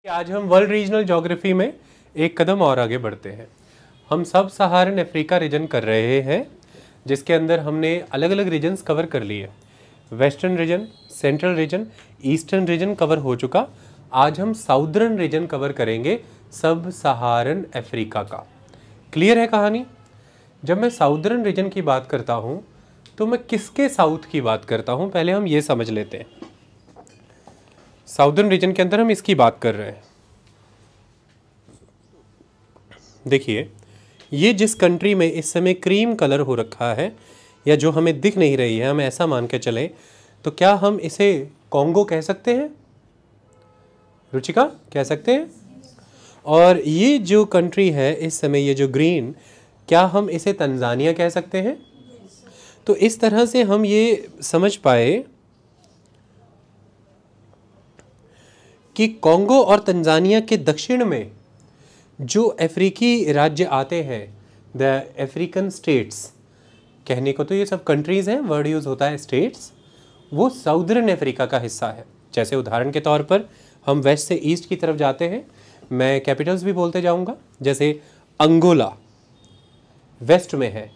आज हम world regional geography में एक कदम और आगे बढ़ते हैं। हम सब सहारन अफ्रीका रीजन कर रहे हैं, जिसके अंदर हमने अलग अलग रीजन्स कवर कर लिए। Western region, central region, eastern region cover हो चुका। आज हम साउदर्न रीजन कवर करेंगे सब सहारन अफ्रीका का। क्लियर है कहानी? जब मैं साउदर्न रीजन की बात करता हूँ तो मैं किसके साउथ की बात करता हूँ, पहले हम ये समझ लेते हैं। साउदर्न रीजन के अंदर हम इसकी बात कर रहे हैं। देखिए, ये जिस कंट्री में इस समय क्रीम कलर हो रखा है या जो हमें दिख नहीं रही है, हम ऐसा मान के चले तो क्या हम इसे कॉन्गो कह सकते हैं? रुचिका, कह सकते हैं? और ये जो कंट्री है इस समय, ये जो ग्रीन, क्या हम इसे तंजानिया कह सकते हैं? तो इस तरह से हम ये समझ पाए कि कॉन्गो और तंजानिया के दक्षिण में जो अफ्रीकी राज्य आते हैं, द अफ्रीकन स्टेट्स, कहने को तो ये सब कंट्रीज़ हैं, वर्ड यूज़ होता है स्टेट्स, वो साउदर्न अफ्रीका का हिस्सा है। जैसे उदाहरण के तौर पर हम वेस्ट से ईस्ट की तरफ जाते हैं, मैं कैपिटल्स भी बोलते जाऊंगा। जैसे अंगोला वेस्ट में है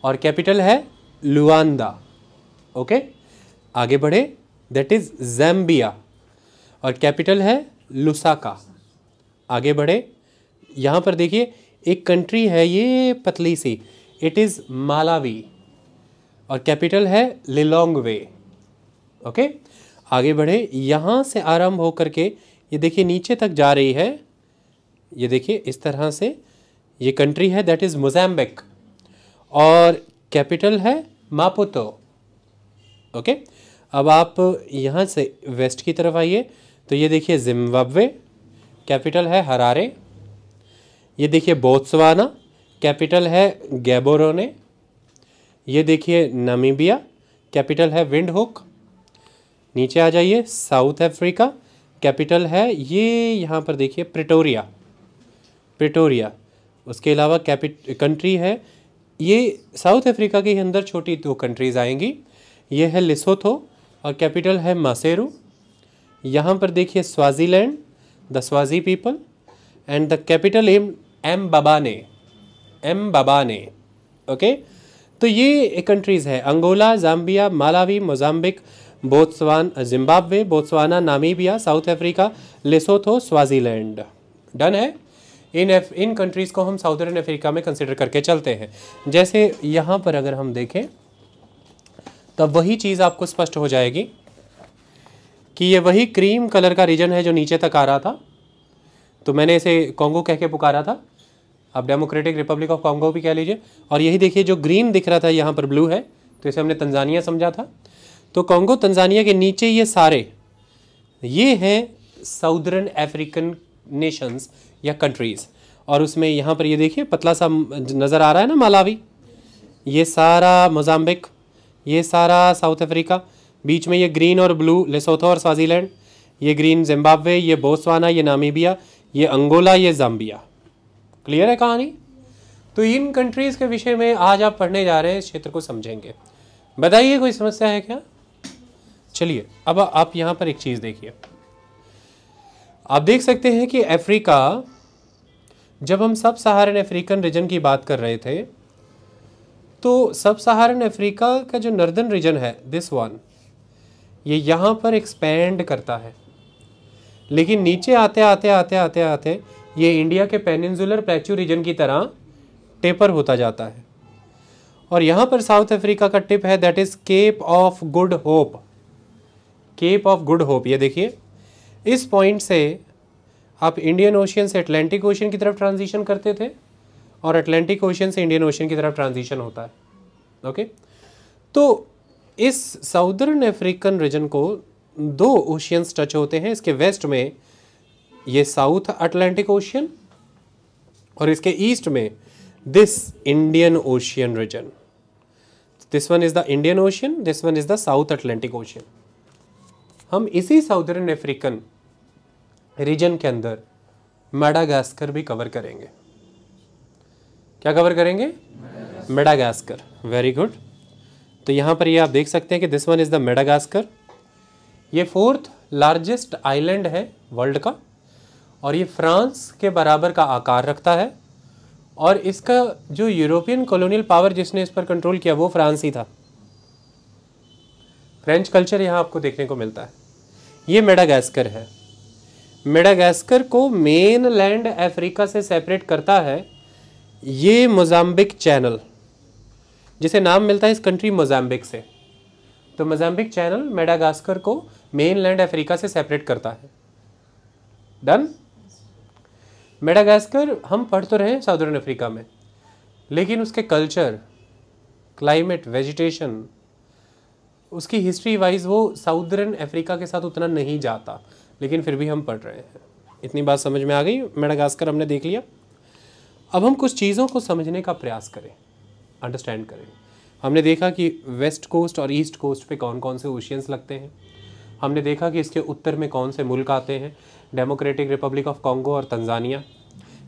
और कैपिटल है लुआंडा। ओके, आगे बढ़े, दैट इज़ ज़ैम्बिया और कैपिटल है लुसाका। आगे बढ़े, यहाँ पर देखिए एक कंट्री है ये पतली सी, इट इज़ मालावी और कैपिटल है लिलोंगवे। ओके, आगे बढ़े, यहाँ से आरंभ हो करके ये देखिए नीचे तक जा रही है। ये देखिए इस तरह से ये कंट्री है, दैट इज़ मोज़ाम्बिक और कैपिटल है मापुतो। ओके, अब आप यहाँ से वेस्ट की तरफ आइए तो ये देखिए जिम्बाब्वे, कैपिटल है हरारे। ये देखिए बोत्सवाना, कैपिटल है गैबोरोने। ये देखिए नामीबिया, कैपिटल है विंडहुक। नीचे आ जाइए, साउथ अफ्रीका, कैपिटल है ये यहाँ पर देखिए प्रिटोरिया। उसके अलावा कंट्री है ये साउथ अफ्रीका के अंदर छोटी दो कंट्रीज़ आएंगी। ये है लिसोथो और कैपिटल है मासेरू। यहाँ पर देखिए Swaziland, the Swazi people, and the capital Mbabane. Okay, तो ये कंट्रीज़ है Angola, Zambia, Malawi, Mozambique, Zimbabwe, Botswana, Namibia, South Africa, Lesotho, Swaziland. Done है। इन कंट्रीज़ को हम साउदर्न अफ्रीका में कंसिडर करके चलते हैं। जैसे यहाँ पर अगर हम देखें तब वही चीज़ आपको स्पष्ट हो जाएगी कि ये वही क्रीम कलर का रीजन है जो नीचे तक आ रहा था। तो मैंने इसे कॉन्गो कह के पुकारा था, आप डेमोक्रेटिक रिपब्लिक ऑफ कॉन्गो भी कह लीजिए। और यही देखिए जो ग्रीन दिख रहा था यहाँ पर ब्लू है, तो इसे हमने तंजानिया समझा था। तो कॉन्गो तंजानिया के नीचे ये सारे ये हैं साउदर्न अफ्रीकन नेशंस या कंट्रीज़। और उसमें यहाँ पर ये देखिए पतला सा नज़र आ रहा है ना मालावी, ये सारा मोज़ाम्बिक, ये सारा साउथ अफ्रीका, बीच में ये ग्रीन और ब्लू लेसोथो और स्वाजीलैंड, ये ग्रीन जिम्बाब्वे, ये बोत्सवाना, ये नामीबिया, ये अंगोला, ये जाम्बिया। क्लियर है कहानी? तो इन कंट्रीज़ के विषय में आज आप पढ़ने जा रहे हैं, इस क्षेत्र को समझेंगे। बताइए कोई समस्या है क्या? चलिए, अब आप यहाँ पर एक चीज़ देखिए। आप देख सकते हैं कि अफ्रीका, जब हम सब सहारन अफ्रीकन रीजन की बात कर रहे थे तो सब सहारन अफ्रीका का जो नॉर्दर्न रीजन है, दिस वन, ये यहाँ पर एक्सपैंड करता है, लेकिन नीचे आते आते आते आते आते ये इंडिया के पेनिनसुलर प्लेट्यू रीजन की तरह टेपर होता जाता है। और यहाँ पर साउथ अफ्रीका का टिप है, that is Cape of Good Hope. Cape of Good Hope, ये देखिए इस पॉइंट से आप इंडियन ओशियन से अटलांटिक ओशियन की तरफ ट्रांजिशन करते थे और अटलांटिक ओशियन से इंडियन ओशियन की तरफ ट्रांजिशन होता है। ओके, तो इस साउदर्न अफ्रीकन रीजन को दो ओशियंस टच होते हैं। इसके वेस्ट में ये साउथ अटलांटिक ओशियन और इसके ईस्ट में this Indian Ocean region. This one is the Indian Ocean, this one is the South Atlantic Ocean. हम इसी साउदर्न अफ्रीकन रीजन के अंदर मेडागास्कर भी कवर करेंगे। क्या कवर करेंगे? मेडागास्कर। Very good. तो यहाँ पर ये आप देख सकते हैं कि this one is the Madagascar. ये 4th लार्जेस्ट आइलैंड है वर्ल्ड का और ये फ्रांस के बराबर का आकार रखता है, और इसका जो यूरोपियन कॉलोनियल पावर जिसने इस पर कंट्रोल किया वो फ्रांस ही था। फ्रेंच कल्चर यहाँ आपको देखने को मिलता है। ये मेडागास्कर है। मेडागास्कर को मेन लैंड अफ्रीका से सेपरेट करता है ये मोजाम्बिक चैनल, जिसे नाम मिलता है इस कंट्री मोजाम्बिक से। तो मोजाम्बिक चैनल मेडागास्कर को मेन लैंड अफ्रीका से सेपरेट करता है। डन। मेडागास्कर हम पढ़ तो रहे हैं साउदर्न अफ्रीका में, लेकिन उसके कल्चर, क्लाइमेट, वेजिटेशन, उसकी हिस्ट्री वाइज वो साउदर्न अफ्रीका के साथ उतना नहीं जाता, लेकिन फिर भी हम पढ़ रहे हैं। इतनी बात समझ में आ गई। मेडागास्कर हमने देख लिया। अब हम कुछ चीज़ों को समझने का प्रयास करें, अंडरस्टैंड करें। हमने देखा कि वेस्ट कोस्ट और ईस्ट कोस्ट पे कौन कौन से ओशियंस लगते हैं। हमने देखा कि इसके उत्तर में कौन से मुल्क आते हैं, डेमोक्रेटिक रिपब्लिक ऑफ कॉन्गो और तंजानिया।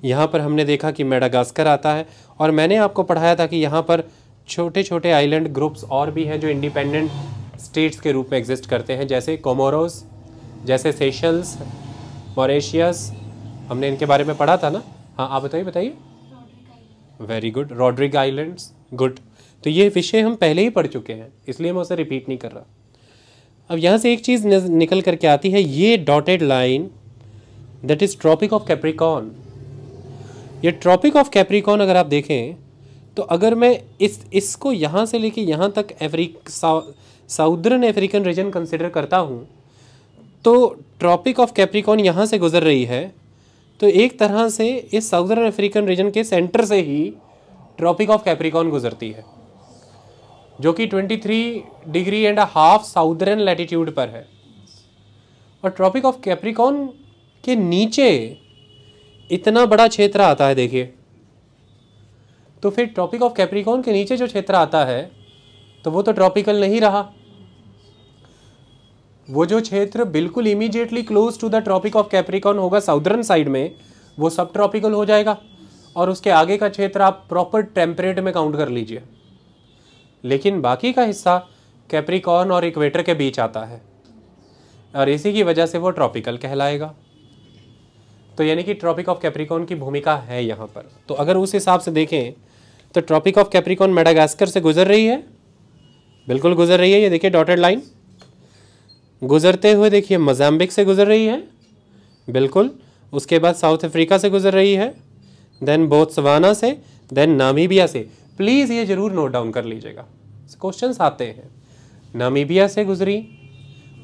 यहाँ पर हमने देखा कि मेडागास्कर आता है, और मैंने आपको पढ़ाया था कि यहाँ पर छोटे छोटे आइलैंड ग्रुप्स और भी हैं जो इंडिपेंडेंट स्टेट्स के रूप में एग्जिस्ट करते हैं, जैसे कोमोरोस, जैसे सेशल्स, मॉरिशियस। हमने इनके बारे में पढ़ा था ना। हाँ, आप बताइए। Very good. Rodrick islands, good. तो ये विषय हम पहले ही पढ़ चुके हैं, इसलिए मैं उसे रिपीट नहीं कर रहा। अब यहाँ से एक चीज़ निकल करके आती है, ये dotted line that is Tropic of Capricorn. ये ट्रॉपिक ऑफ कैप्रिकॉर्न अगर आप देखें तो अगर मैं इसको यहाँ से लेके यहाँ तक साउदर्न अफ्रीकन रीजन कंसिडर करता हूँ, तो ट्रॉपिक ऑफ कैप्रिकॉर्न यहाँ से गुजर रही है, तो एक तरह से इस साउदर्न अफ्रीकन रीजन के सेंटर से ही ट्रॉपिक ऑफ कैप्रिकॉर्न गुजरती है, जो कि 23.5 डिग्री साउदर्न लैटिट्यूड पर है। और ट्रॉपिक ऑफ कैप्रिकॉर्न के नीचे इतना बड़ा क्षेत्र आता है, देखिए। तो फिर ट्रॉपिक ऑफ कैप्रिकॉर्न के नीचे जो क्षेत्र आता है तो वो तो ट्रॉपिकल नहीं रहा। वो जो क्षेत्र बिल्कुल immediately close to the Tropic of Capricorn होगा साउदर्न साइड में, वो सब ट्रॉपिकल हो जाएगा, और उसके आगे का क्षेत्र आप प्रॉपर टेम्परेट में काउंट कर लीजिए। लेकिन बाकी का हिस्सा कैप्रिकॉर्न और इक्वेटर के बीच आता है, और इसी की वजह से वो ट्रॉपिकल कहलाएगा। तो यानी कि ट्रॉपिक ऑफ कैप्रिकॉर्न की भूमिका है यहाँ पर। तो अगर उस हिसाब से देखें तो ट्रॉपिक ऑफ कैप्रिकॉर्न मेडागास्कर से गुजर रही है, बिल्कुल गुजर रही है। ये देखिए डॉटेड लाइन गुजरते हुए, देखिए मोजाम्बिक से गुजर रही है, बिल्कुल। उसके बाद साउथ अफ्रीका से गुजर रही है, देन बोत्सवाना से, देन नामीबिया से। प्लीज़ ये जरूर नोट डाउन कर लीजिएगा, क्वेश्चंस आते हैं। नामीबिया से गुजरी,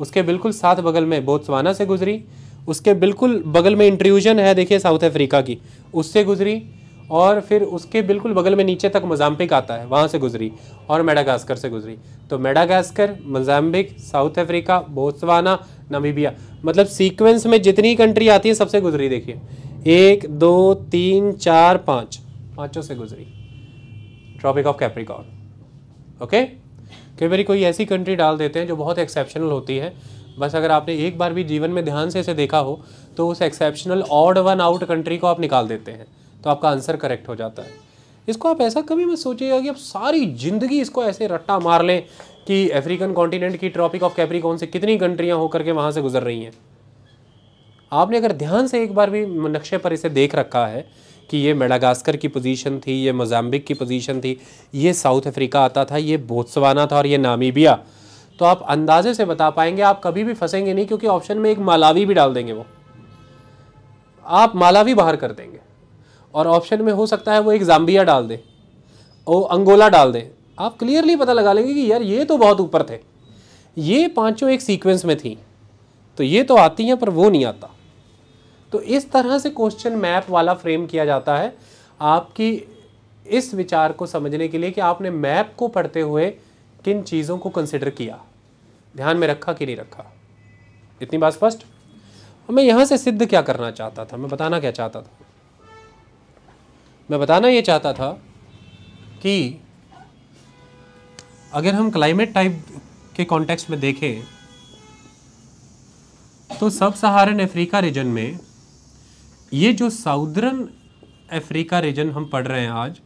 उसके बिल्कुल साथ बगल में बोत्सवाना से गुजरी, उसके बिल्कुल बगल में इंट्रूजन है देखिए साउथ अफ्रीका की, उससे गुजरी, और फिर उसके बिल्कुल बगल में नीचे तक मोजाम्बिक आता है, वहाँ से गुजरी, और मेडागास्कर से गुजरी। तो Madagascar, Mozambique, south Africa, Botswana, Namibia, मतलब सीक्वेंस में जितनी कंट्री आती है सबसे गुजरी। देखिए 1 2 3 4 5, पाँचों से गुजरी ट्रॉपिक ऑफ कैप्रिकॉर्न। ओके। कई बार कोई ऐसी कंट्री डाल देते हैं जो बहुत एक्सेप्शनल होती है, बस अगर आपने एक बार भी जीवन में ध्यान से इसे देखा हो तो उस exceptional odd one out country को आप निकाल देते हैं, तो आपका आंसर करेक्ट हो जाता है। इसको आप ऐसा कभी मत सोचिएगा कि आप सारी ज़िंदगी इसको ऐसे रट्टा मार लें कि अफ्रीकन कॉन्टिनेंट की ट्रॉपिक ऑफ कैप्रिकॉर्न से कितनी कंट्रियां होकर के वहाँ से गुजर रही हैं। आपने अगर ध्यान से एक बार भी नक्शे पर इसे देख रखा है कि ये मेडागास्कर की पोजीशन थी, ये मोजाम्बिक की पोजीशन थी, ये साउथ अफ्रीका आता था, ये बोत्सवाना था, और ये नामीबिया, तो आप अंदाजे से बता पाएंगे। आप कभी भी फंसेंगे नहीं, क्योंकि ऑप्शन में एक मालावी भी डाल देंगे, वो आप मालावी बाहर कर देंगे, और ऑप्शन में हो सकता है वो एक जाम्बिया डाल दे, वो अंगोला डाल दें। आप क्लियरली पता लगा लेंगे कि यार ये तो बहुत ऊपर थे, ये पांचों एक सीक्वेंस में थी, तो ये तो आती हैं पर वो नहीं आता। तो इस तरह से क्वेश्चन मैप वाला फ्रेम किया जाता है आपकी इस विचार को समझने के लिए कि आपने मैप को पढ़ते हुए किन चीज़ों को कंसिडर किया, ध्यान में रखा कि नहीं रखा। इतनी बात स्पष्ट। मैं यहाँ से सिद्ध क्या करना चाहता था, मैं बताना क्या चाहता था, मैं बताना ये चाहता था कि अगर हम क्लाइमेट टाइप के कॉन्टेक्स्ट में देखें तो सब सहारन अफ्रीका रीजन में ये जो साउदर्न अफ्रीका रीजन हम पढ़ रहे हैं आज,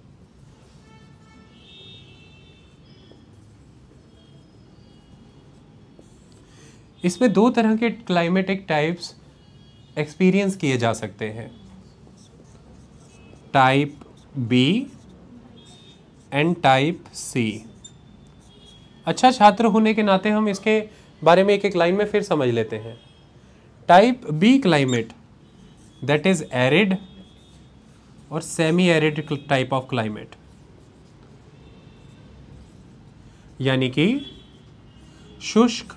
इसमें दो तरह के क्लाइमेटिक टाइप्स एक्सपीरियंस किए जा सकते हैं। Type B and type C. अच्छा छात्र होने के नाते हम इसके बारे में एक एक लाइन में फिर समझ लेते हैं। Type B climate that is arid और semi arid type of climate, यानी कि शुष्क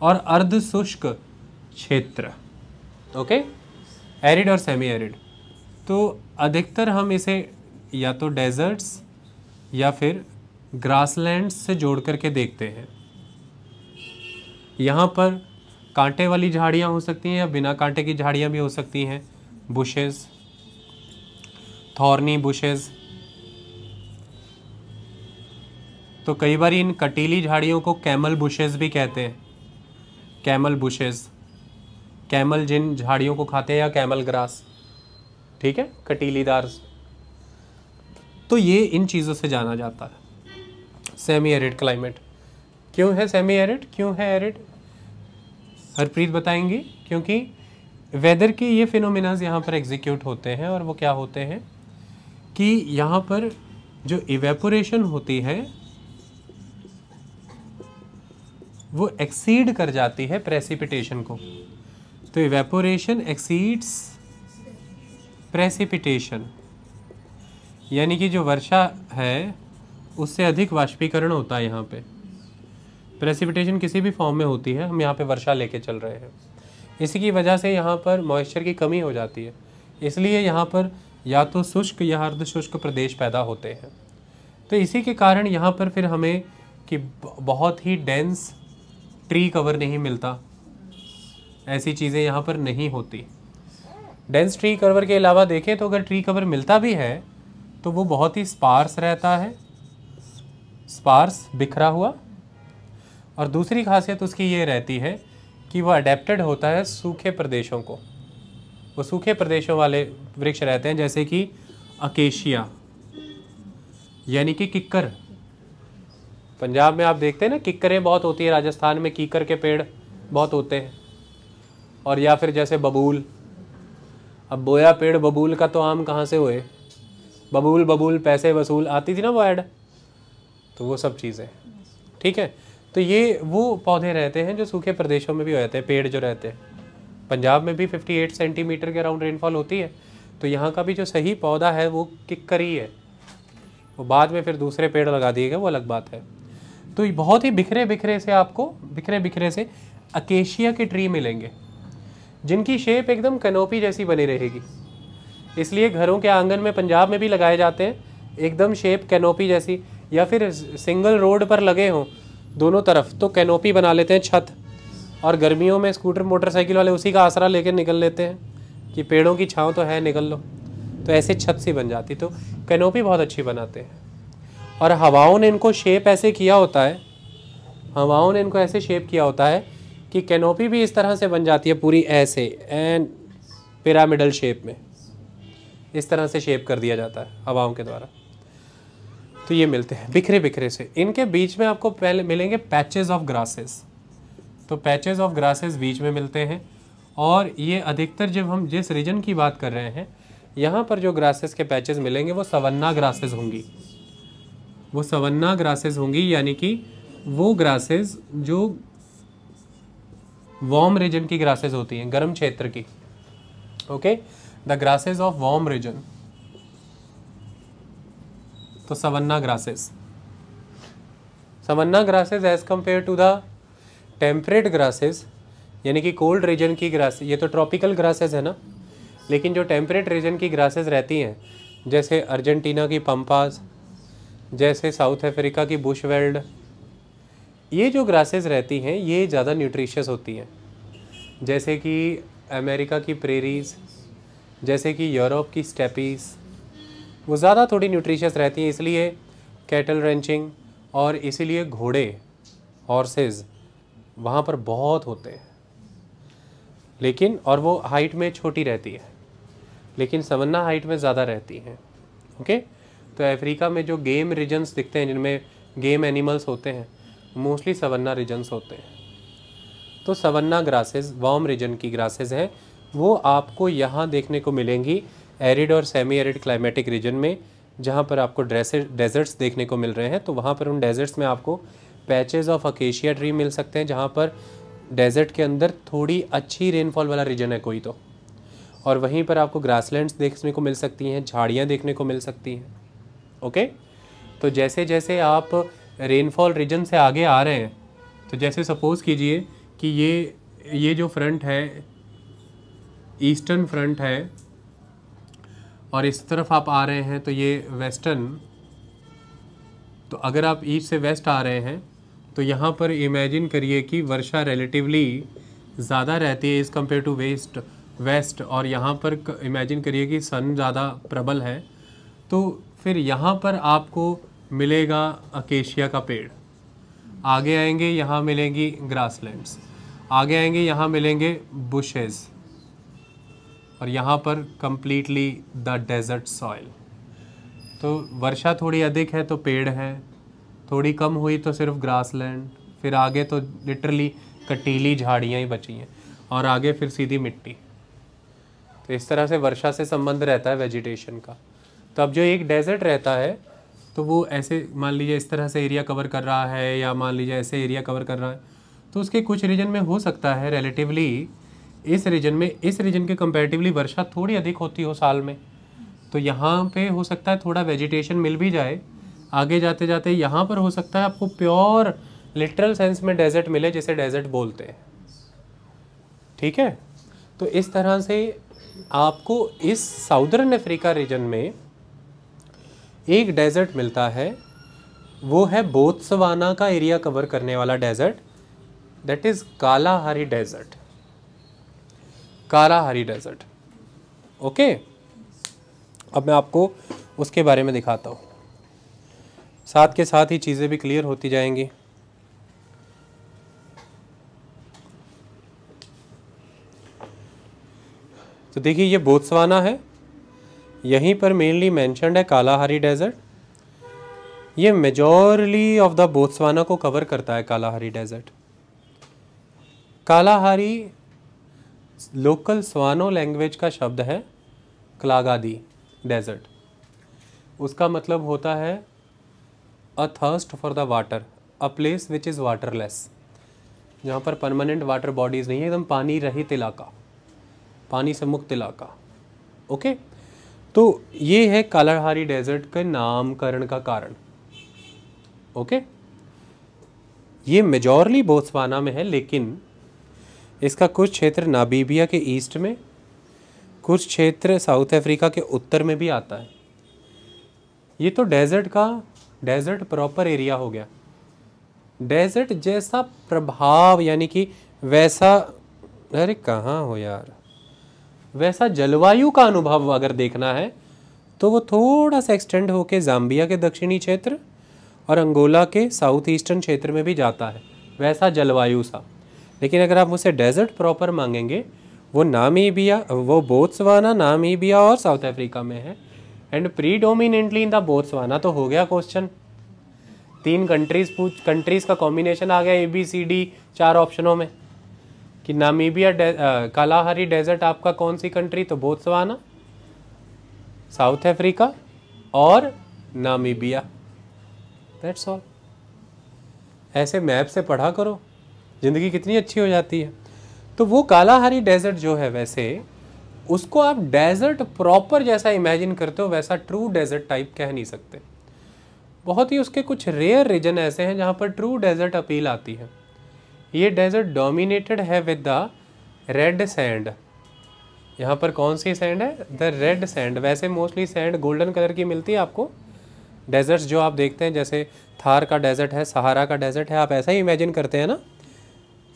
और अर्ध शुष्क क्षेत्र। ओके, एरिड और सेमी एरिड। तो अधिकतर हम इसे या तो डेजर्ट्स या फिर ग्रासलैंड्स से जोड़ करके देखते हैं। यहाँ पर कांटे वाली झाड़ियाँ हो सकती हैं या बिना कांटे की झाड़ियाँ भी हो सकती हैं, बुशेस, थॉर्नी बुशेस। तो कई बार इन कटीली झाड़ियों को कैमल बुशेस भी कहते हैं, कैमल बुशेस। कैमल जिन झाड़ियों को खाते हैं, या कैमल ग्रास, ठीक है, कटीलीदार। तो ये इन चीज़ों से जाना जाता है। सेमी एरिड क्लाइमेट क्यों है सेमी एरिड, क्यों है एरिड, हरप्रीत बताएंगी? क्योंकि वेदर के ये फिनोमिनाज यहाँ पर एग्जीक्यूट होते हैं, और वो क्या होते हैं कि यहाँ पर जो इवेपोरेशन होती है वो एक्सीड कर जाती है प्रेसिपिटेशन को। तो इवेपोरेशन एक्सीड्स प्रेसिपिटेशन, यानी कि जो वर्षा है उससे अधिक वाष्पीकरण होता है यहाँ पे। प्रेसिपिटेशन किसी भी फॉर्म में होती है, हम यहाँ पे वर्षा लेके चल रहे हैं। इसी की वजह से यहाँ पर मॉइस्चर की कमी हो जाती है, इसलिए यहाँ पर या तो शुष्क या अर्ध शुष्क प्रदेश पैदा होते हैं। तो इसी के कारण यहाँ पर फिर हमें कि बहुत ही डेंस ट्री कवर नहीं मिलता, ऐसी चीज़ें यहाँ पर नहीं होती। डेंस ट्री कवर के अलावा देखें तो अगर ट्री कवर मिलता भी है तो वो बहुत ही स्पार्स रहता है, स्पार्स, बिखरा हुआ। और दूसरी खासियत उसकी ये रहती है कि वो अडेप्टेड होता है सूखे प्रदेशों को। वो सूखे प्रदेशों वाले वृक्ष रहते हैं, जैसे कि अकेशिया, यानी कि किक्कर। पंजाब में आप देखते हैं ना, किक्करें बहुत होती है, राजस्थान में कीकर के पेड़ बहुत होते हैं। और या फिर जैसे बबूल, अब बोया पेड़ बबूल का तो आम कहाँ से हुए, बबूल बबूल पैसे वसूल, आती थी ना वो ऐड, तो वो सब चीज़ें, ठीक है। तो ये वो पौधे रहते हैं जो सूखे प्रदेशों में भी हो जाते हैं, पेड़ जो रहते हैं। पंजाब में भी 58 सेंटीमीटर के अराउंड रेनफॉल होती है, तो यहाँ का भी जो सही पौधा है वो किक्कर ही है। वो बाद में फिर दूसरे पेड़ लगा दिए गए, वो अलग बात है। तो ये बहुत ही बिखरे बिखरे से आपको बिखरे से अकेशिया के ट्री मिलेंगे, जिनकी शेप एकदम कैनोपी जैसी बनी रहेगी। इसलिए घरों के आंगन में पंजाब में भी लगाए जाते हैं, एकदम शेप कैनोपी जैसी। या फिर सिंगल रोड पर लगे हों दोनों तरफ तो कैनोपी बना लेते हैं, छत। और गर्मियों में स्कूटर मोटरसाइकिल वाले उसी का आसरा लेकर निकल लेते हैं कि पेड़ों की छांव तो है, निकल लो, तो ऐसे छत सी बन जाती। तो कैनोपी बहुत अच्छी बनाते हैं। और हवाओं ने इनको शेप ऐसे किया होता है, हवाओं ने इनको ऐसे शेप किया होता है कि कैनोपी भी इस तरह से बन जाती है, पूरी ऐसे एंड पिरामिडल शेप में, इस तरह से शेप कर दिया जाता है हवाओं के द्वारा। तो ये मिलते हैं बिखरे बिखरे से। इनके बीच में आपको पहले मिलेंगे पैचेस ऑफ ग्रासेस। तो पैचेस ऑफ ग्रासेस बीच में मिलते हैं, और ये अधिकतर जब हम जिस रीजन की बात कर रहे हैं, यहाँ पर जो ग्रासेस के पैचेस मिलेंगे वो सवन्ना ग्रासेस होंगी। वो सवन्ना ग्रासेस होंगी, यानी कि वो ग्रासेस जो वार्म रीजन की ग्रासेस होती हैं, गर्म क्षेत्र की। Okay, the grasses of warm region, तो savanna grasses. Savanna grasses as compare to the temperate grasses, यानी कि कोल्ड रीजन की ग्रास, ये तो ट्रॉपिकल ग्रासेस है ना, लेकिन जो टेम्परेट रीजन की ग्रासेस रहती हैं, जैसे अर्जेंटीना की पंपास, जैसे साउथ अफ्रीका की बुशवेल्ड, ये जो ग्रासेस रहती हैं ये ज़्यादा न्यूट्रिशियस होती हैं। जैसे कि अमेरिका की प्रेरीज, जैसे कि यूरोप की स्टेपीज़, वो ज़्यादा थोड़ी न्यूट्रिशियस रहती हैं। इसलिए कैटल रेंचिंग और इसीलिए घोड़े, हॉर्सेस वहाँ पर बहुत होते हैं। लेकिन और वो हाइट में छोटी रहती है, लेकिन सवन्ना हाइट में ज़्यादा रहती हैं। ओके, तो अफ्रीका में जो गेम रीजन्स दिखते हैं, जिनमें गेम एनिमल्स होते हैं, मोस्टली सवन्ना रीजन्स होते हैं। तो सवन्ना ग्रासेस वार्म रीजन की ग्रासेस हैं, वो आपको यहाँ देखने को मिलेंगी एरिड और सेमी एरिड क्लाइमेटिक रीजन में, जहाँ पर आपको डेजर्ट्स देखने को मिल रहे हैं। तो वहाँ पर उन डेजर्ट्स में आपको पैचेस ऑफ अकेशिया ट्री मिल सकते हैं, जहाँ पर डेजर्ट के अंदर थोड़ी अच्छी रेनफॉल वाला रीजन है कोई तो, और वहीं पर आपको ग्रासलैंड्स देखने को मिल सकती हैं, झाड़ियाँ देखने को मिल सकती हैं। ओके, तो जैसे जैसे आप रेनफॉल रीजन से आगे आ रहे हैं, तो जैसे सपोज़ कीजिए कि ये जो फ्रंट है ईस्टर्न फ्रंट है और इस तरफ आप आ रहे हैं तो ये वेस्टर्न, तो अगर आप ईस्ट से वेस्ट आ रहे हैं तो यहाँ पर इमेजिन करिए कि वर्षा रिलेटिवली ज़्यादा रहती है इज़ कम्पेयर टू वेस्ट, और यहाँ पर इमेजिन करिए कि सन ज़्यादा प्रबल है, तो फिर यहाँ पर आपको मिलेगा अकेशिया का पेड़। आगे आएंगे यहाँ मिलेंगी ग्रासलैंड्स, आगे आएंगे यहाँ मिलेंगे बुशेस, और यहाँ पर कंप्लीटली द डेजर्ट सॉइल। तो वर्षा थोड़ी अधिक है तो पेड़ है, थोड़ी कम हुई तो सिर्फ ग्रासलैंड, फिर आगे तो लिटरली कटीली झाड़ियाँ ही बची हैं, और आगे फिर सीधी मिट्टी। तो इस तरह से वर्षा से संबंध रहता है वेजिटेशन का। तो अब जो एक डेजर्ट रहता है तो वो ऐसे मान लीजिए इस तरह से एरिया कवर कर रहा है, या मान लीजिए ऐसे एरिया कवर कर रहा है, तो उसके कुछ रीजन में हो सकता है रिलेटिवली इस रीजन के कंपैरेटिवली वर्षा थोड़ी अधिक होती हो साल में, तो यहाँ पे हो सकता है थोड़ा वेजिटेशन मिल भी जाए। आगे जाते जाते यहाँ पर हो सकता है आपको प्योर लिटरल सेंस में डेजर्ट मिले, जिसे डेजर्ट बोलते हैं। ठीक है, तो इस तरह से आपको इस साउदर्न अफ्रीका रीजन में एक डेजर्ट मिलता है, वो है बोत्सवाना का एरिया कवर करने वाला desert, that is Kalahari desert. Kalahari desert, okay. अब मैं आपको उसके बारे में दिखाता हूँ, साथ के साथ ही चीज़ें भी क्लियर होती जाएंगी। तो देखिए ये बोत्सवाना है, यहीं पर मेनली मेंशन्ड है कालाहारी डेजर्ट। ये मेजॉरिटी ऑफ द बोत्सवाना को कवर करता है Kalahari desert. Kalahari local Tswana language का शब्द है क्लागादी डेजर्ट। उसका मतलब होता है a thirst for the water, a place which is waterless, जहाँ पर परमानेंट वाटर बॉडीज़ नहीं है, एकदम पानी रहित इलाका, पानी से मुक्त इलाका। ओके, तो ये है कालाहारी डेजर्ट के नामकरण का कारण। ओके, ये मेजॉरली बोत्सवाना में है, लेकिन इसका कुछ क्षेत्र नामीबिया के ईस्ट में, कुछ क्षेत्र साउथ अफ्रीका के उत्तर में भी आता है। ये तो डेजर्ट प्रॉपर एरिया हो गया। डेजर्ट जैसा प्रभाव, यानी कि वैसा, अरे कहाँ हो यार, वैसा जलवायु का अनुभव अगर देखना है तो वो थोड़ा सा एक्सटेंड होके जाम्बिया के दक्षिणी क्षेत्र और अंगोला के साउथ ईस्टर्न क्षेत्र में भी जाता है, वैसा जलवायु सा। लेकिन अगर आप मुझसे डेजर्ट प्रॉपर मांगेंगे, वो नामीबिया, वो बोत्सवाना, नामीबिया और साउथ अफ्रीका में है, and predominantly in the Botswana. तो हो गया क्वेश्चन, 3 कंट्रीज का कॉम्बिनेशन आ गया ABCD 4 ऑप्शनों में, कि नामीबिया कालाहारी डेजर्ट आपका कौन सी कंट्री, तो बोत्सवाना, साउथ अफ्रीका और नामीबिया। That's all. ऐसे मैप से पढ़ा करो, ज़िंदगी कितनी अच्छी हो जाती है। तो वो कालाहारी डेजर्ट जो है, वैसे उसको आप डेजर्ट प्रॉपर जैसा इमेजिन करते हो, वैसा ट्रू डेजर्ट टाइप कह नहीं सकते। बहुत ही उसके कुछ रेयर रीजन ऐसे हैं जहाँ पर ट्रू डेजर्ट अपील आती है। ये डेजर्ट डोमिनेटेड है विद द रेड सैंड। यहाँ पर कौन सी सैंड है, द रेड सैंड। वैसे मोस्टली सैंड गोल्डन कलर की मिलती है आपको। डेजर्ट्स जो आप देखते हैं, जैसे थार का डेजर्ट है, सहारा का डेजर्ट है, आप ऐसा ही इमेजिन करते हैं ना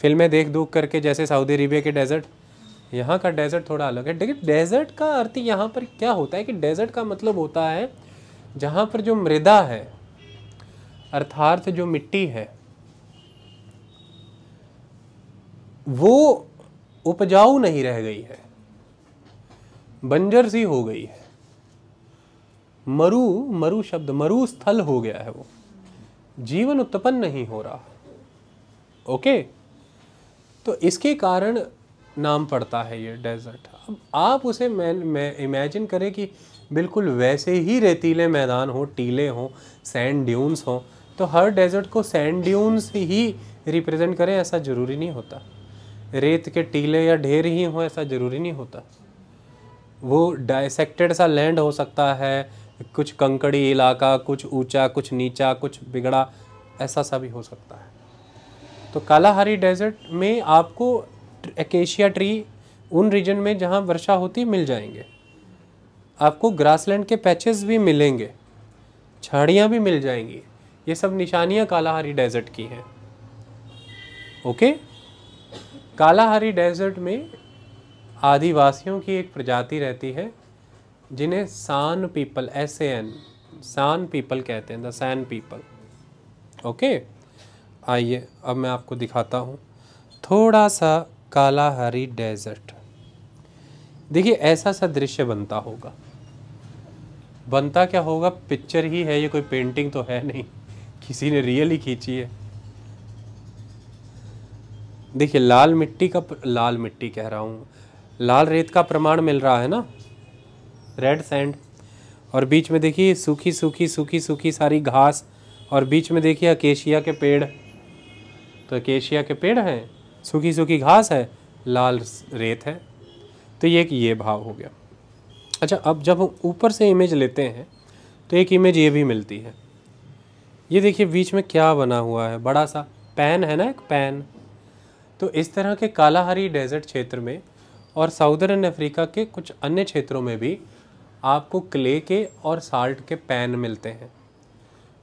फिल्में देख दूख करके, जैसे सऊदी अरेबिया के डेजर्ट। यहाँ का डेजर्ट थोड़ा अलग है। देखिए डेजर्ट का अर्थ यहाँ पर क्या होता है कि डेजर्ट का मतलब होता है जहाँ पर जो मृदा है, अर्थात जो मिट्टी है, वो उपजाऊ नहीं रह गई है, बंजर सी हो गई है, मरु शब्द मरु स्थल हो गया है, वो जीवन उत्पन्न नहीं हो रहा। ओके, तो इसके कारण नाम पड़ता है ये डेजर्ट। अब आप उसे मैं इमेजिन करें कि बिल्कुल वैसे ही रेतीले मैदान हो, टीले हों, सैंड ड्यून्स हों, तो हर डेजर्ट को सैंड ड्यून्स ही रिप्रेजेंट करें ऐसा ज़रूरी नहीं होता। रेत के टीले या ढेर ही हों ऐसा ज़रूरी नहीं होता। वो डाइसेक्टेड सा लैंड हो सकता है, कुछ कंकड़ी इलाका, कुछ ऊंचा, कुछ नीचा, कुछ बिगड़ा, ऐसा सा भी हो सकता है। तो कालाहारी डेजर्ट में आपको एकेशिया ट्री उन रीजन में जहाँ वर्षा होती मिल जाएंगे, आपको ग्रासलैंड के पैचेस भी मिलेंगे, झाड़ियाँ भी मिल जाएंगी। ये सब निशानियाँ कालाहारी डेजर्ट की हैं। ओके, कालाहारी डेजर्ट में आदिवासियों की एक प्रजाति रहती है जिन्हें सान पीपल, SAN, सान पीपल कहते हैं, द सैन पीपल। ओके, आइए अब मैं आपको दिखाता हूँ थोड़ा सा कालाहारी डेजर्ट। देखिए ऐसा सा दृश्य बनता होगा। बनता क्या होगा, पिक्चर ही है ये, कोई पेंटिंग तो है नहीं, किसी ने रियल ही खींची है। देखिए लाल मिट्टी कह रहा हूँ, लाल रेत का प्रमाण मिल रहा है ना, रेड सैंड, और बीच में देखिए सूखी सूखी सूखी सूखी सारी घास, और बीच में देखिए अकेशिया के पेड़। तो अकेशिया के पेड़ हैं, सूखी सूखी घास है, लाल रेत है। तो ये भाव हो गया। अच्छा, अब जब हम ऊपर से इमेज लेते हैं तो एक इमेज ये भी मिलती है। ये देखिए बीच में क्या बना हुआ है, बड़ा सा पैन है ना, एक पैन। तो इस तरह के कालाहारी डेजर्ट क्षेत्र में और साउदर्न अफ्रीका के कुछ अन्य क्षेत्रों में भी आपको क्ले के और साल्ट के पैन मिलते हैं।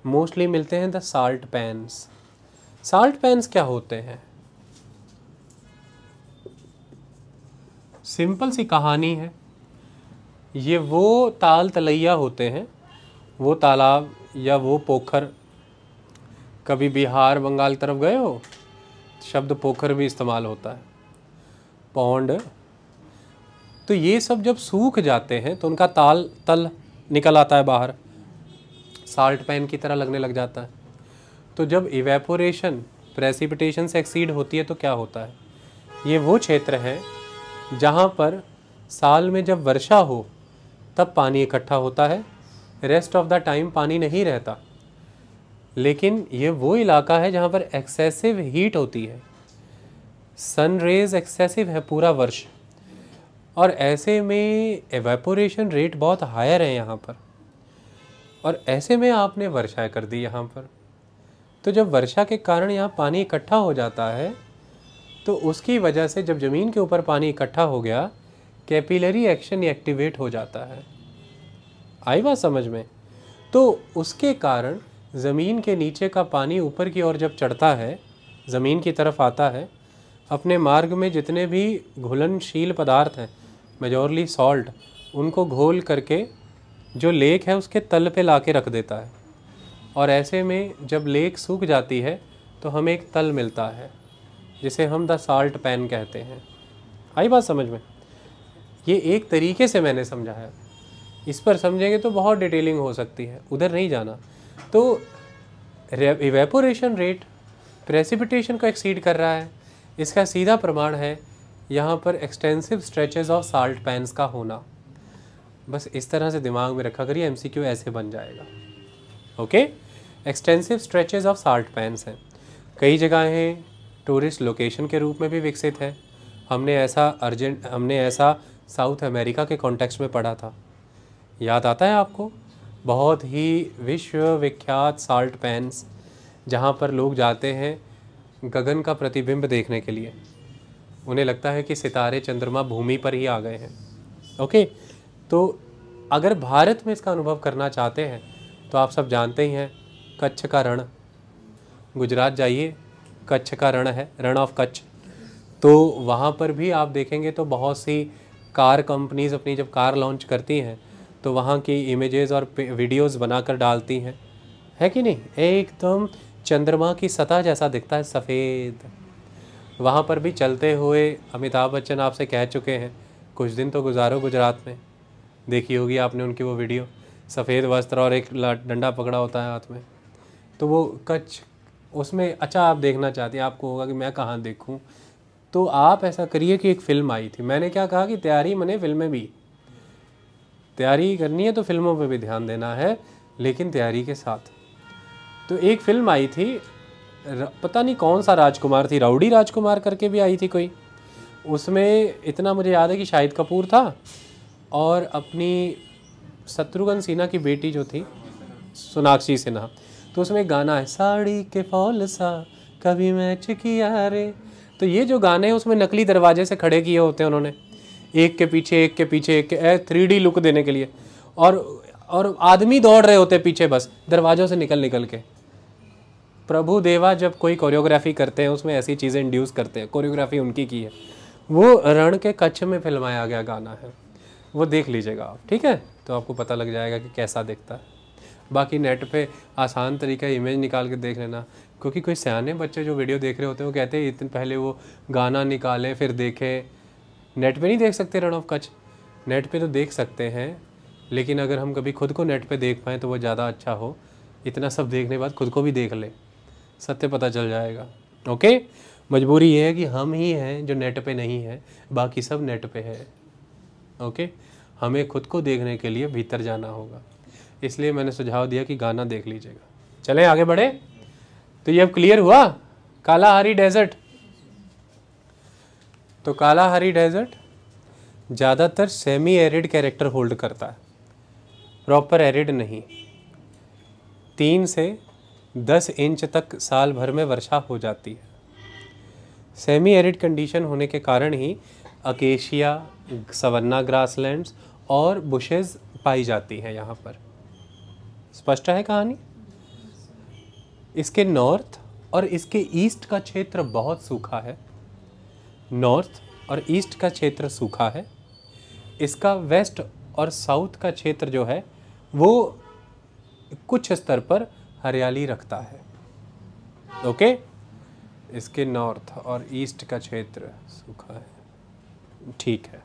मोस्टली मिलते हैं the salt pans. Salt pans क्या होते हैं? सिंपल सी कहानी है। ये वो ताल तलैया होते हैं, वो तालाब या वो पोखर, कभी बिहार बंगाल तरफ गए हो, शब्द पोखर भी इस्तेमाल होता है, पौंड। तो ये सब जब सूख जाते हैं तो उनका तल निकल आता है बाहर, साल्ट पैन की तरह लगने लग जाता है। तो जब इवेपोरेशन प्रेसिपिटेशन से एक्सीड होती है तो क्या होता है, ये वो क्षेत्र है जहाँ पर साल में जब वर्षा हो तब पानी इकट्ठा होता है, रेस्ट ऑफ द टाइम पानी नहीं रहता। लेकिन ये वो इलाका है जहाँ पर एक्सेसिव हीट होती है, सन रेज एक्सेसिव है पूरा वर्ष, और ऐसे में एवेपोरेशन रेट बहुत हायर है यहाँ पर, और ऐसे में आपने वर्षा कर दी यहाँ पर। तो जब वर्षा के कारण यहाँ पानी इकट्ठा हो जाता है तो उसकी वजह से जब ज़मीन के ऊपर पानी इकट्ठा हो गया, कैपिलरी एक्शन एक्टिवेट हो जाता है। आई बात समझ में? तो उसके कारण ज़मीन के नीचे का पानी ऊपर की ओर जब चढ़ता है, ज़मीन की तरफ आता है, अपने मार्ग में जितने भी घुलनशील पदार्थ हैं, मेजॉरली सॉल्ट, उनको घोल करके जो लेक है उसके तल पे ला के रख देता है। और ऐसे में जब लेक सूख जाती है तो हमें एक तल मिलता है जिसे हम द साल्ट पैन कहते हैं। आई बात समझ में? ये एक तरीके से मैंने समझा है, इस पर समझेंगे तो बहुत डिटेलिंग हो सकती है, उधर नहीं जाना। तो इवेपोरेशन रेट प्रेसिपिटेशन को एक्सीड कर रहा है, इसका सीधा प्रमाण है यहाँ पर extensive stretches of salt pans का होना। बस इस तरह से दिमाग में रखा करिए, MCQ ऐसे बन जाएगा। Okay, extensive stretches of salt pans हैं, कई जगहें टूरिस्ट लोकेशन के रूप में भी विकसित है। हमने ऐसा साउथ अमेरिका के कॉन्टेक्स्ट में पढ़ा था, याद आता है आपको? बहुत ही विश्वविख्यात साल्ट पैन्स जहाँ पर लोग जाते हैं गगन का प्रतिबिंब देखने के लिए, उन्हें लगता है कि सितारे चंद्रमा भूमि पर ही आ गए हैं। ओके, तो अगर भारत में इसका अनुभव करना चाहते हैं तो आप सब जानते ही हैं कच्छ का रण, गुजरात जाइए, कच्छ का रण है, रण ऑफ कच्छ। तो वहाँ पर भी आप देखेंगे तो बहुत सी कार कंपनीज़ अपनी जब कार लॉन्च करती हैं तो वहाँ की इमेजेस और वीडियोस बनाकर डालती हैं, है कि नहीं? एकदम चंद्रमा की सतह जैसा दिखता है, सफ़ेद। वहाँ पर भी चलते हुए अमिताभ बच्चन आपसे कह चुके हैं कुछ दिन तो गुजारो गुजरात में, देखी होगी आपने उनकी वो वीडियो, सफ़ेद वस्त्र और एक डंडा पकड़ा होता है हाथ में। तो वो कच्छ, उसमें अच्छा आप देखना चाहते हैं, आपको होगा कि मैं कहाँ देखूँ, तो आप ऐसा करिए कि एक फ़िल्म आई थी, मैंने क्या कहा कि तैयारी मने फिल्में भी, तैयारी करनी है तो फिल्मों पे भी ध्यान देना है, लेकिन तैयारी के साथ। तो एक फ़िल्म आई थी, पता नहीं कौन सा राजकुमार थी, राउडी राजकुमार करके भी आई थी कोई, उसमें इतना मुझे याद है कि शाहिद कपूर था और अपनी शत्रुघ्न सिन्हा की बेटी जो थी सोनाक्षी सिन्हा। तो उसमें एक गाना है, साड़ी के फॉल सा कभी मैच किया रे। तो ये जो गाने हैं उसमें नकली दरवाजे से खड़े किए होते हैं उन्होंने, एक के पीछे एक के पीछे एक के, 3D लुक देने के लिए, और आदमी दौड़ रहे होते पीछे बस दरवाज़ों से निकल निकल के। प्रभु देवा जब कोई कोरियोग्राफी करते हैं उसमें ऐसी चीज़ें इंड्यूस करते हैं, कोरियोग्राफी उनकी की है। वो रण के कच्छ में फिल्माया गया गाना है, वो देख लीजिएगा आप, ठीक है, तो आपको पता लग जाएगा कि कैसा दिखता है। बाकी नेट पे आसान तरीका इमेज निकाल के देख लेना, क्योंकि कोई सियाने बच्चे जो वीडियो देख रहे होते हैं वो कहते हैं इतने पहले वो गाना निकाले फिर देखें। नेट पे नहीं देख सकते रण ऑफ कच्छ, नेट पे तो देख सकते हैं, लेकिन अगर हम कभी खुद को नेट पे देख पाएँ तो वो ज़्यादा अच्छा हो। इतना सब देखने के बाद खुद को भी देख ले, सत्य पता चल जाएगा। ओके, मजबूरी ये है कि हम ही हैं जो नेट पे नहीं है, बाकी सब नेट पे है। ओके, हमें खुद को देखने के लिए भीतर जाना होगा, इसलिए मैंने सुझाव दिया कि गाना देख लीजिएगा। चलें आगे बढ़े। तो ये अब क्लियर हुआ, कालाहारी डेजर्ट। तो कालाहारी डेजर्ट ज़्यादातर सेमी एरिड कैरेक्टर होल्ड करता है, प्रॉपर एरिड नहीं। 3 से 10 इंच तक साल भर में वर्षा हो जाती है। सेमी एरिड कंडीशन होने के कारण ही अकेशिया, सवन्ना ग्रासलैंड्स और बुशेस पाई जाती हैं यहाँ पर। स्पष्ट है कहानी। इसके नॉर्थ और इसके ईस्ट का क्षेत्र बहुत सूखा है, नॉर्थ और ईस्ट का क्षेत्र सूखा है। इसका वेस्ट और साउथ का क्षेत्र जो है वो कुछ स्तर पर हरियाली रखता है। ओके, इसके नॉर्थ और ईस्ट का क्षेत्र सूखा है, ठीक है।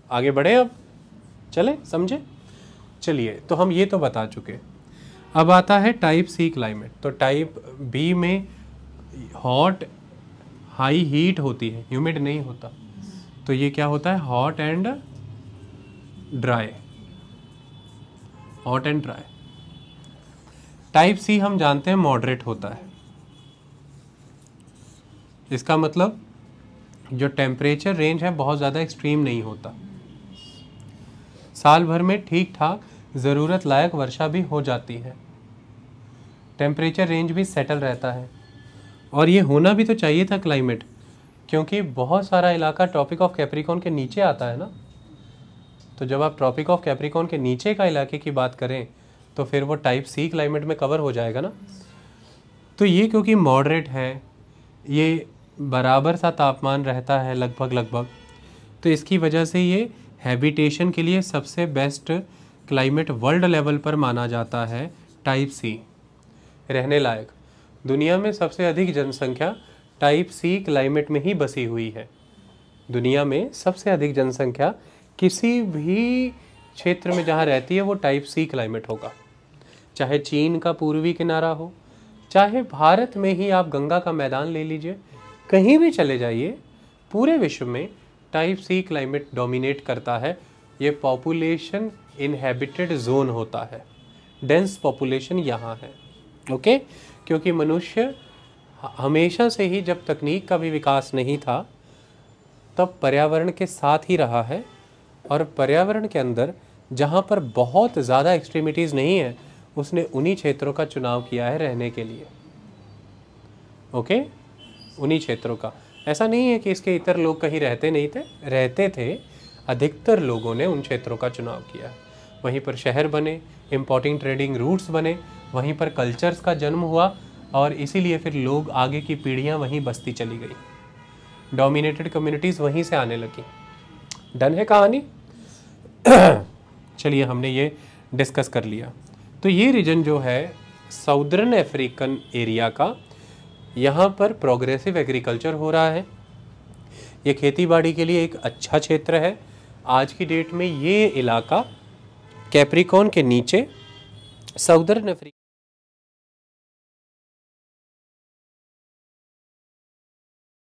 आगे बढ़े, अब चले समझे। चलिए, तो हम ये तो बता चुके। अब आता है टाइप सी क्लाइमेट। तो टाइप बी में हॉट हाई हीट होती है, ह्यूमिड नहीं होता। तो ये क्या होता है, hot and dry, hot and dry. Type C हम जानते हैं मॉडरेट होता है। इसका मतलब जो टेम्परेचर रेंज है बहुत ज़्यादा एक्सट्रीम नहीं होता, साल भर में ठीक ठाक ज़रूरत लायक वर्षा भी हो जाती है, टेम्परेचर रेंज भी सेटल रहता है। और ये होना भी तो चाहिए था क्लाइमेट, क्योंकि बहुत सारा इलाका ट्रॉपिक ऑफ कैप्रिकॉर्न के नीचे आता है ना। तो जब आप ट्रॉपिक ऑफ कैप्रिकॉर्न के नीचे का इलाके की बात करें तो फिर वो टाइप सी क्लाइमेट में कवर हो जाएगा ना। तो ये क्योंकि मॉडरेट है, ये बराबर सा तापमान रहता है लगभग, तो इसकी वजह से ये हैबिटेशन के लिए सबसे बेस्ट क्लाइमेट वर्ल्ड लेवल पर माना जाता है। टाइप सी रहने लायक, दुनिया में सबसे अधिक जनसंख्या टाइप सी क्लाइमेट में ही बसी हुई है। दुनिया में सबसे अधिक जनसंख्या किसी भी क्षेत्र में जहाँ रहती है वो टाइप सी क्लाइमेट होगा, चाहे चीन का पूर्वी किनारा हो, चाहे भारत में ही आप गंगा का मैदान ले लीजिए, कहीं भी चले जाइए, पूरे विश्व में टाइप सी क्लाइमेट डोमिनेट करता है। ये पॉपुलेशन इनहेबिटेड जोन होता है, डेंस पॉपुलेशन यहाँ है। ओके, क्योंकि मनुष्य हमेशा से ही, जब तकनीक का भी विकास नहीं था तब पर्यावरण के साथ ही रहा है, और पर्यावरण के अंदर जहाँ पर बहुत ज़्यादा एक्सट्रीमिटीज़ नहीं है उसने उन्हीं क्षेत्रों का चुनाव किया है रहने के लिए। ओके, उन्हीं क्षेत्रों का। ऐसा नहीं है कि इसके इतर लोग कहीं रहते नहीं थे, रहते थे, अधिकतर लोगों ने उन क्षेत्रों का चुनाव किया। वहीं पर शहर बने, इम्पोर्टिंग ट्रेडिंग रूट्स बने, वहीं पर कल्चर्स का जन्म हुआ, और इसीलिए फिर लोग आगे की पीढ़ियां वहीं बसती चली गई, डोमिनेटेड कम्युनिटीज़ वहीं से आने लगी। डन है कहानी। चलिए, हमने ये डिस्कस कर लिया। तो ये रीजन जो है साउदर्न अफ्रीकन एरिया का, यहाँ पर प्रोग्रेसिव एग्रीकल्चर हो रहा है। ये खेतीबाड़ी के लिए एक अच्छा क्षेत्र है। आज की डेट में ये इलाका कैप्रिकॉर्न के नीचे साउदर्न अफ्रीका